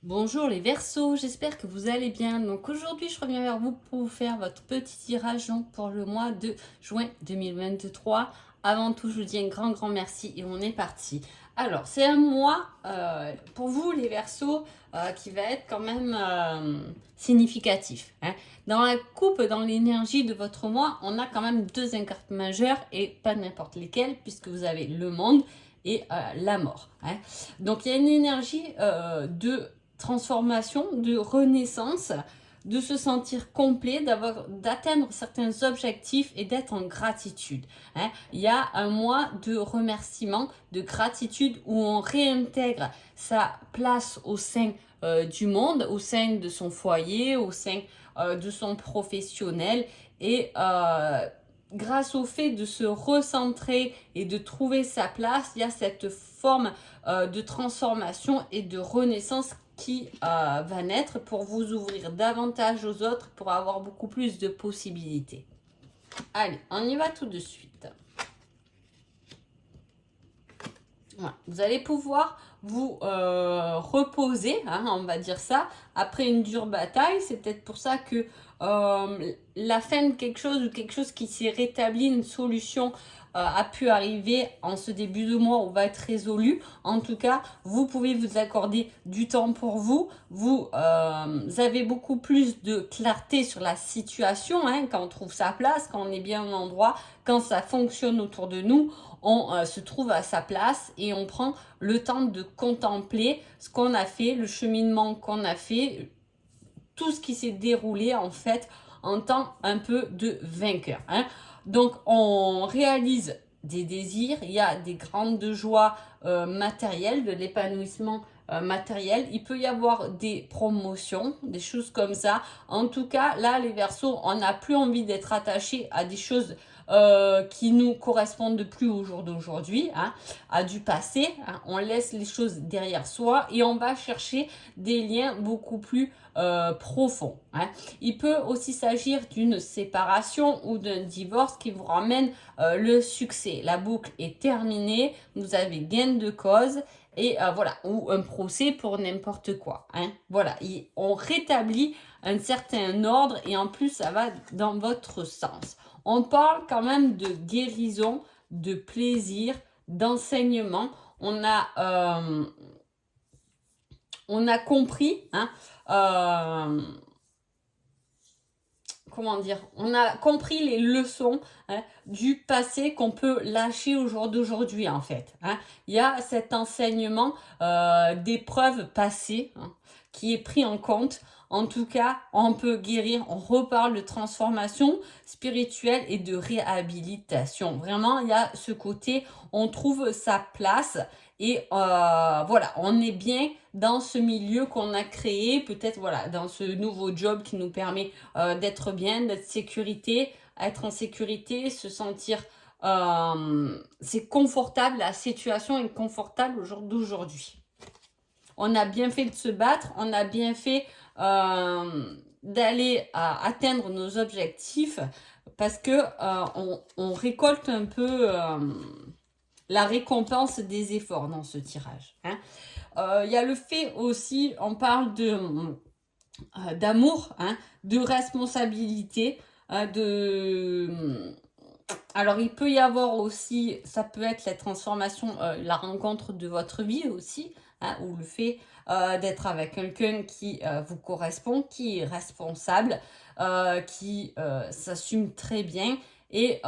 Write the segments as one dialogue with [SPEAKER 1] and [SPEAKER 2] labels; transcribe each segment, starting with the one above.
[SPEAKER 1] Bonjour les Verseaux, j'espère que vous allez bien. Donc aujourd'hui, je reviens vers vous pour vous faire votre petit tirage donc, pour le mois de juin 2023. Avant tout, je vous dis un grand merci et on est parti. Alors, c'est un mois pour vous les Verseaux qui va être quand même significatif. Dans la coupe, dans l'énergie de votre mois, on a quand même deux cartes majeures et pas n'importe lesquelles puisque vous avez le monde et la mort. Donc il y a une énergie de transformation, de renaissance, de se sentir complet, d'atteindre certains objectifs et d'être en gratitude. Il y a un mois de remerciement, de gratitude où on réintègre sa place au sein du monde, au sein de son foyer, au sein de son professionnel et grâce au fait de se recentrer et de trouver sa place, il y a cette forme de transformation et de renaissance qui va naître pour vous ouvrir davantage aux autres, pour avoir beaucoup plus de possibilités. Allez, on y va tout de suite. Voilà. Vous allez pouvoir vous reposer, on va dire ça, après une dure bataille. C'est peut-être pour ça que la fin de quelque chose ou quelque chose qui s'est rétabli, une solution a pu arriver en ce début de mois ou va être résolu. En tout cas, vous pouvez vous accorder du temps pour vous. Vous avez beaucoup plus de clarté sur la situation quand on trouve sa place, quand on est bien au endroit, quand ça fonctionne autour de nous. On se trouve à sa place et on prend le temps de contempler ce qu'on a fait, le cheminement qu'on a fait, tout ce qui s'est déroulé en fait en temps un peu de vainqueur. Donc on réalise des désirs, il y a des grandes joies matérielles, de l'épanouissement matériel. Il peut y avoir des promotions, des choses comme ça. En tout cas, là, les Verseaux, on n'a plus envie d'être attaché à des choses qui nous correspondent plus au jour d'aujourd'hui, à du passé. On laisse les choses derrière soi et on va chercher des liens beaucoup plus profonds. Il peut aussi s'agir d'une séparation ou d'un divorce qui vous ramène le succès. La boucle est terminée, vous avez gain de cause et voilà, ou un procès pour n'importe quoi. Voilà, on rétablit un certain ordre et en plus ça va dans votre sens. On parle quand même de guérison, de plaisir, d'enseignement. On a compris, comment dire, on a compris les leçons du passé qu'on peut lâcher au jour d'aujourd'hui en fait. Il y a cet enseignement d'épreuves passées qui est pris en compte. En tout cas, on peut guérir, on reparle de transformation spirituelle et de réhabilitation. Vraiment, il y a ce côté, on trouve sa place et voilà, on est bien dans ce milieu qu'on a créé, peut-être voilà, dans ce nouveau job qui nous permet d'être bien, d'être être en sécurité, se sentir c'est confortable, la situation est confortable au jour d'aujourd'hui. On a bien fait de se battre, on a bien fait d'aller atteindre nos objectifs parce que on récolte un peu la récompense des efforts dans ce tirage. Il y a le fait aussi, on parle d'amour, de responsabilité, alors, il peut y avoir aussi, ça peut être la transformation, la rencontre de votre vie aussi, ou le fait d'être avec quelqu'un qui vous correspond, qui est responsable, qui s'assume très bien et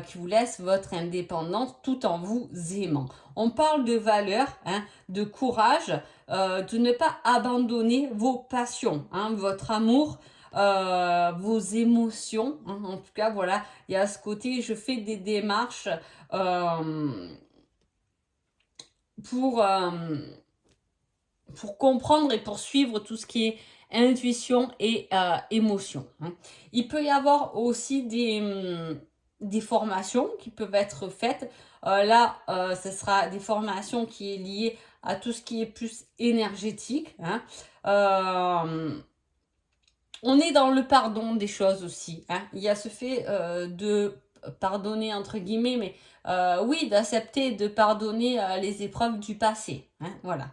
[SPEAKER 1] qui vous laisse votre indépendance tout en vous aimant. On parle de valeur, de courage, de ne pas abandonner vos passions, votre amour, vos émotions. En tout cas, voilà, il y a ce côté, je fais des démarches pour, euh, pour comprendre et pour suivre tout ce qui est intuition et émotion. Il peut y avoir aussi des formations qui peuvent être faites. Là, ce sera des formations qui est liées à tout ce qui est plus énergétique. On est dans le pardon des choses aussi. Il y a ce fait de pardonner entre guillemets, mais oui, d'accepter de pardonner les épreuves du passé. Voilà.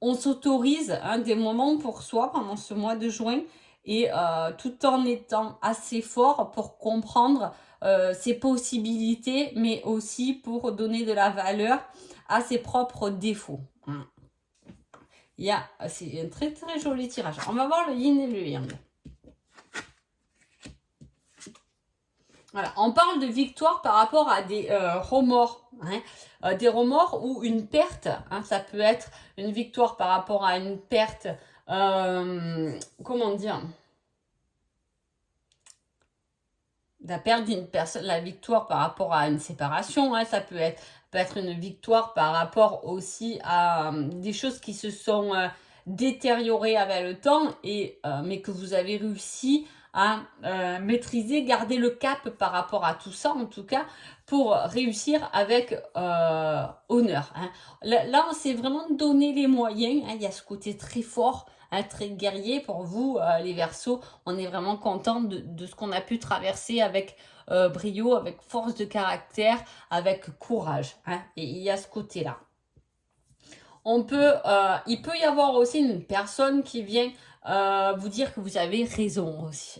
[SPEAKER 1] on s'autorise des moments pour soi pendant ce mois de juin et tout en étant assez fort pour comprendre ses possibilités, mais aussi pour donner de la valeur à ses propres défauts. C'est un très très joli tirage. On va voir le yin et le yang. Voilà, on parle de victoire par rapport à des remords. Des remords ou une perte. Ça peut être une victoire par rapport à une perte. Comment dire, la perte d'une personne, la victoire par rapport à une séparation. Ça peut être une victoire par rapport aussi à des choses qui se sont détériorées avec le temps, mais que vous avez réussi à maîtriser, garder le cap par rapport à tout ça, en tout cas, pour réussir avec honneur. Là, on s'est vraiment donné les moyens. Il y a ce côté très fort, très guerrier pour vous, les Verseaux. On est vraiment content de ce qu'on a pu traverser avec brio, avec force de caractère, avec courage. Et il y a ce côté-là. Il peut y avoir aussi une personne qui vient vous dire que vous avez raison aussi.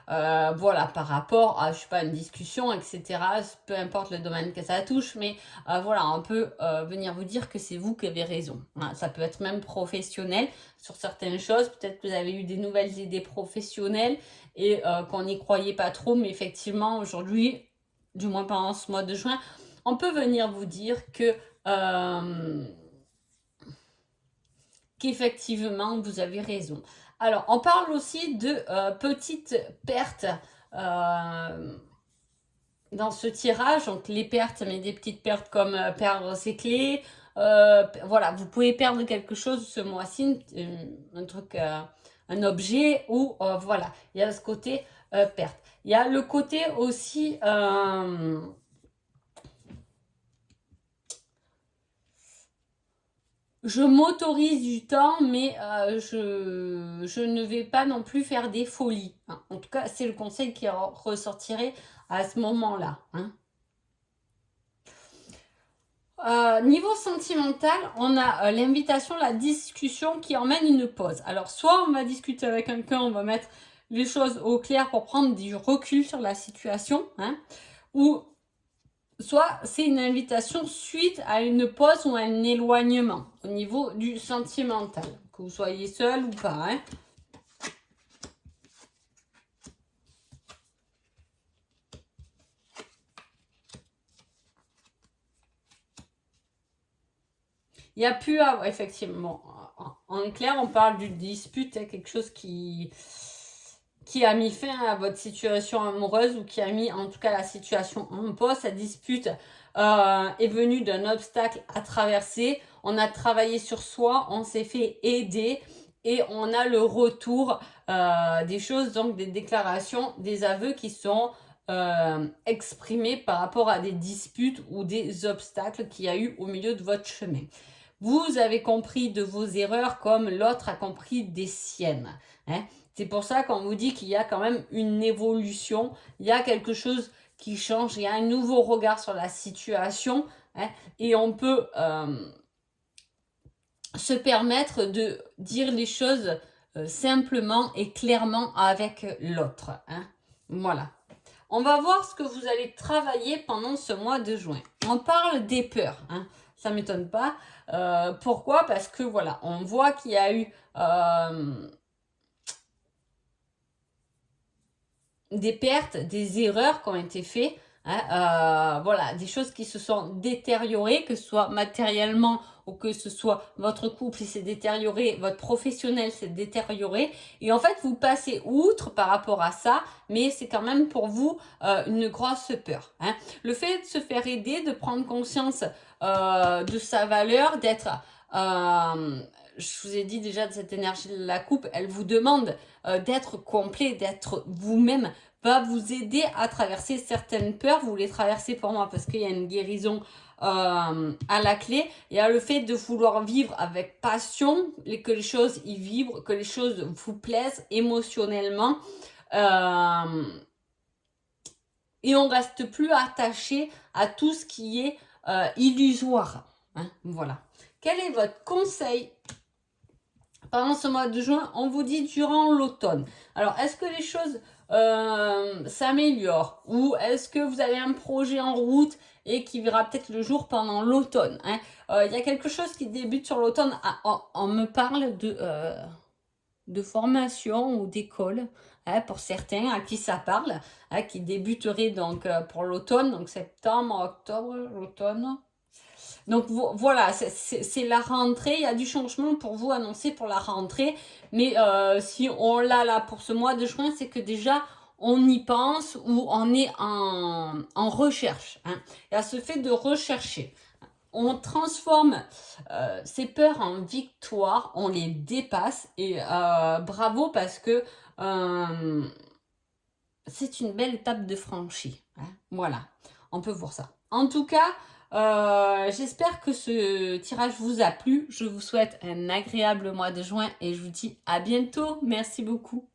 [SPEAKER 1] Voilà, par rapport à, je sais pas, une discussion, etc. Peu importe le domaine que ça touche, mais voilà, on peut venir vous dire que c'est vous qui avez raison. Ça peut être même professionnel sur certaines choses. Peut-être que vous avez eu des nouvelles idées professionnelles et qu'on n'y croyait pas trop, mais effectivement, aujourd'hui, du moins pendant ce mois de juin, on peut venir vous dire que qu'effectivement, vous avez raison. Alors, on parle aussi de petites pertes dans ce tirage. Donc, les pertes, mais des petites pertes comme perdre ses clés. Voilà, vous pouvez perdre quelque chose ce mois-ci, un truc, un objet, ou voilà, il y a ce côté perte. Il y a le côté aussi... je m'autorise du temps, mais je ne vais pas non plus faire des folies. En tout cas, c'est le conseil qui ressortirait à ce moment-là. Niveau sentimental, on a l'invitation, la discussion qui emmène une pause. Alors, soit on va discuter avec quelqu'un, on va mettre les choses au clair pour prendre du recul sur la situation, ou soit c'est une invitation suite à une pause ou un éloignement au niveau du sentimental, que vous soyez seul ou pas. Il n'y a plus à... Effectivement, en clair, on parle d'une dispute, quelque chose qui a mis fin à votre situation amoureuse ou qui a mis en tout cas la situation en pause. Cette dispute est venue d'un obstacle à traverser. On a travaillé sur soi, on s'est fait aider et on a le retour des choses, donc des déclarations, des aveux qui sont exprimés par rapport à des disputes ou des obstacles qu'il y a eu au milieu de votre chemin. Vous avez compris de vos erreurs comme l'autre a compris des siennes. C'est pour ça qu'on vous dit qu'il y a quand même une évolution, il y a quelque chose qui change, il y a un nouveau regard sur la situation et on peut se permettre de dire les choses simplement et clairement avec l'autre. Voilà. On va voir ce que vous allez travailler pendant ce mois de juin. On parle des peurs. Ça ne m'étonne pas. Pourquoi? Parce que voilà, on voit qu'il y a eu des pertes, des erreurs qui ont été faites. Voilà, des choses qui se sont détériorées, que ce soit matériellement ou que ce soit votre couple s'est détérioré, votre professionnel s'est détérioré. Et en fait, vous passez outre par rapport à ça, mais c'est quand même pour vous une grosse peur. Le fait de se faire aider, de prendre conscience de sa valeur, d'être... je vous ai dit déjà de cette énergie de la coupe, elle vous demande d'être complet, d'être vous-même, va vous aider à traverser certaines peurs. Vous les traversez pour moi parce qu'il y a une guérison à la clé. Il y a le fait de vouloir vivre avec passion, que les choses y vibrent, que les choses vous plaisent émotionnellement. Et on reste plus attaché à tout ce qui est illusoire. Voilà. Quel est votre conseil pendant ce mois de juin, on vous dit durant l'automne. Alors, est-ce que les choses s'améliorent ou est-ce que vous avez un projet en route et qui verra peut-être le jour pendant l'automne, hein? Il y a quelque chose qui débute sur l'automne. On me parle de formation ou d'école, hein, pour certains à qui ça parle, hein, qui débuterait donc pour l'automne, donc septembre, octobre, l'automne. Donc voilà, c'est la rentrée. Il y a du changement pour vous annoncé pour la rentrée. Mais si on l'a là pour ce mois de juin, c'est que déjà on y pense ou on est en recherche, hein. Et à ce fait de rechercher, on transforme ces peurs en victoire, on les dépasse. Et bravo parce que c'est une belle étape de franchie, hein. Voilà, on peut voir ça. En tout cas, j'espère que ce tirage vous a plu. Je vous souhaite un agréable mois de juin et je vous dis à bientôt. Merci beaucoup.